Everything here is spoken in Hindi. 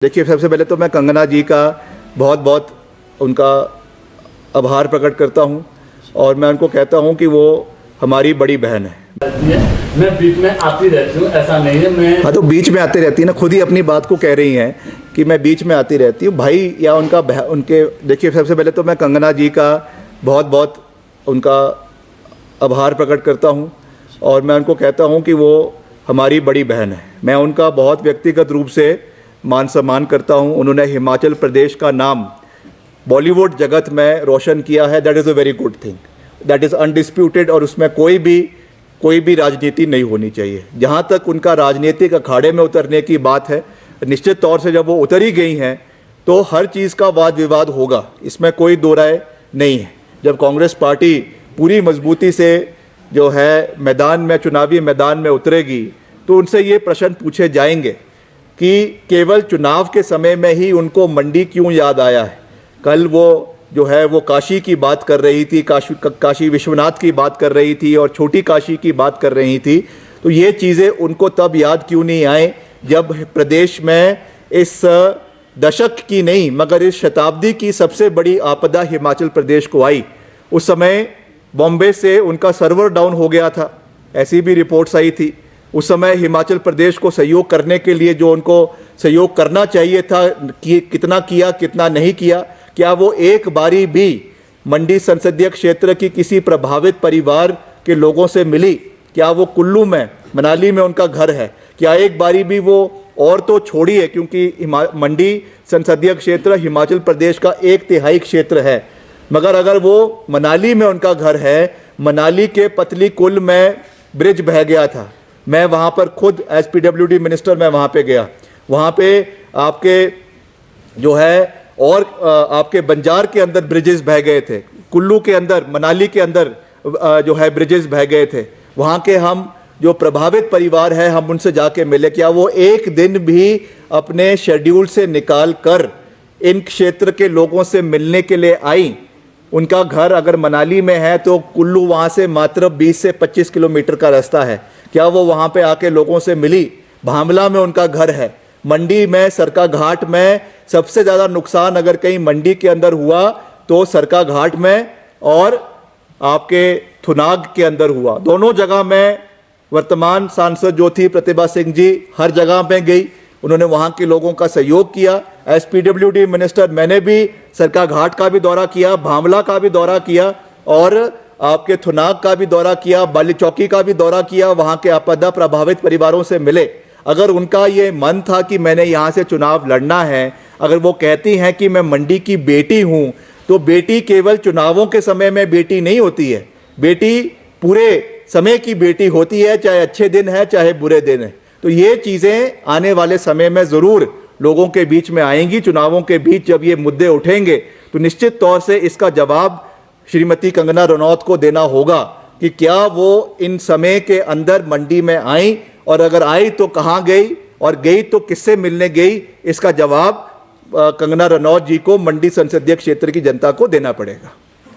देखिए, सबसे पहले तो मैं कंगना जी का बहुत बहुत उनका आभार प्रकट करता हूं और मैं उनको कहता हूं कि वो हमारी बड़ी बहन है। मैं बीच में आती रहती हूँ, ऐसा नहीं है मैं। हाँ, तो बीच में आती रहती है ना, खुद ही अपनी बात को कह रही हैं कि मैं बीच में आती रहती हूँ भाई या उनके। देखिए, सबसे पहले तो मैं कंगना जी का बहुत बहुत उनका आभार प्रकट करता हूँ और मैं उनको कहता हूँ कि वो हमारी बड़ी बहन है। मैं उनका बहुत व्यक्तिगत रूप से मान सम्मान करता हूं। उन्होंने हिमाचल प्रदेश का नाम बॉलीवुड जगत में रोशन किया है। That is a very good thing, that is undisputed और उसमें कोई भी राजनीति नहीं होनी चाहिए। जहां तक उनका राजनीतिक अखाड़े में उतरने की बात है, निश्चित तौर से जब वो उतर ही गई हैं तो हर चीज़ का वाद विवाद होगा, इसमें कोई दो राय नहीं है। जब कांग्रेस पार्टी पूरी मजबूती से जो है मैदान में, चुनावी मैदान में उतरेगी तो उनसे ये प्रश्न पूछे जाएंगे कि केवल चुनाव के समय में ही उनको मंडी क्यों याद आया है। कल वो जो है वो काशी की बात कर रही थी, काशी विश्वनाथ की बात कर रही थी और छोटी काशी की बात कर रही थी। तो ये चीज़ें उनको तब याद क्यों नहीं आए जब प्रदेश में इस दशक की नहीं मगर इस शताब्दी की सबसे बड़ी आपदा हिमाचल प्रदेश को आई। उस समय बॉम्बे से उनका सर्वर डाउन हो गया था, ऐसी भी रिपोर्ट्स आई थी। उस समय हिमाचल प्रदेश को सहयोग करने के लिए जो उनको सहयोग करना चाहिए था कि कितना किया कितना नहीं किया। क्या वो एक बारी भी मंडी संसदीय क्षेत्र की किसी प्रभावित परिवार के लोगों से मिली? क्या वो कुल्लू में, मनाली में उनका घर है, क्या एक बारी भी वो, और तो छोड़िए क्योंकि मंडी संसदीय क्षेत्र हिमाचल प्रदेश का 1/3 क्षेत्र है, मगर अगर वो मनाली में उनका घर है, मनाली के पतली कुल में ब्रिज बह गया था। मैं वहाँ पर खुद एज PWD मिनिस्टर मैं वहाँ पे गया। वहाँ पे आपके जो है और आपके बंजार के अंदर ब्रिजेस बह गए थे, कुल्लू के अंदर, मनाली के अंदर जो है ब्रिजेस बह गए थे। वहाँ के हम जो प्रभावित परिवार है हम उनसे जाके मिले। क्या वो एक दिन भी अपने शेड्यूल से निकाल कर इन क्षेत्र के लोगों से मिलने के लिए आई? उनका घर अगर मनाली में है तो कुल्लू वहाँ से मात्र 20 से 25 किलोमीटर का रास्ता है। क्या वो वहाँ पे आके लोगों से मिली? भामला में उनका घर है। मंडी में, सरका घाट में सबसे ज़्यादा नुकसान अगर कहीं मंडी के अंदर हुआ तो सरका घाट में और आपके थुनाग के अंदर हुआ। दोनों जगह में वर्तमान सांसद जो थी प्रतिभा सिंह जी हर जगह पे गई, उन्होंने वहाँ के लोगों का सहयोग किया। एज PWD मिनिस्टर मैंने भी सरका घाट का भी दौरा किया, भामला का भी दौरा किया और आपके थुनाग का भी दौरा किया, बाली चौकी का भी दौरा किया। वहाँ के आपदा प्रभावित परिवारों से मिले। अगर उनका ये मन था कि मैंने यहाँ से चुनाव लड़ना है, अगर वो कहती हैं कि मैं मंडी की बेटी हूँ, तो बेटी केवल चुनावों के समय में बेटी नहीं होती है, बेटी पूरे समय की बेटी होती है, चाहे अच्छे दिन है चाहे बुरे दिन है। तो ये चीज़ें आने वाले समय में ज़रूर लोगों के बीच में आएंगी। चुनावों के बीच जब ये मुद्दे उठेंगे तो निश्चित तौर से इसका जवाब श्रीमती कंगना रनौत को देना होगा कि क्या वो इन समय के अंदर मंडी में आई और अगर आई तो कहाँ गई और गई तो किससे मिलने गई। इसका जवाब कंगना रनौत जी को मंडी संसदीय क्षेत्र की जनता को देना पड़ेगा।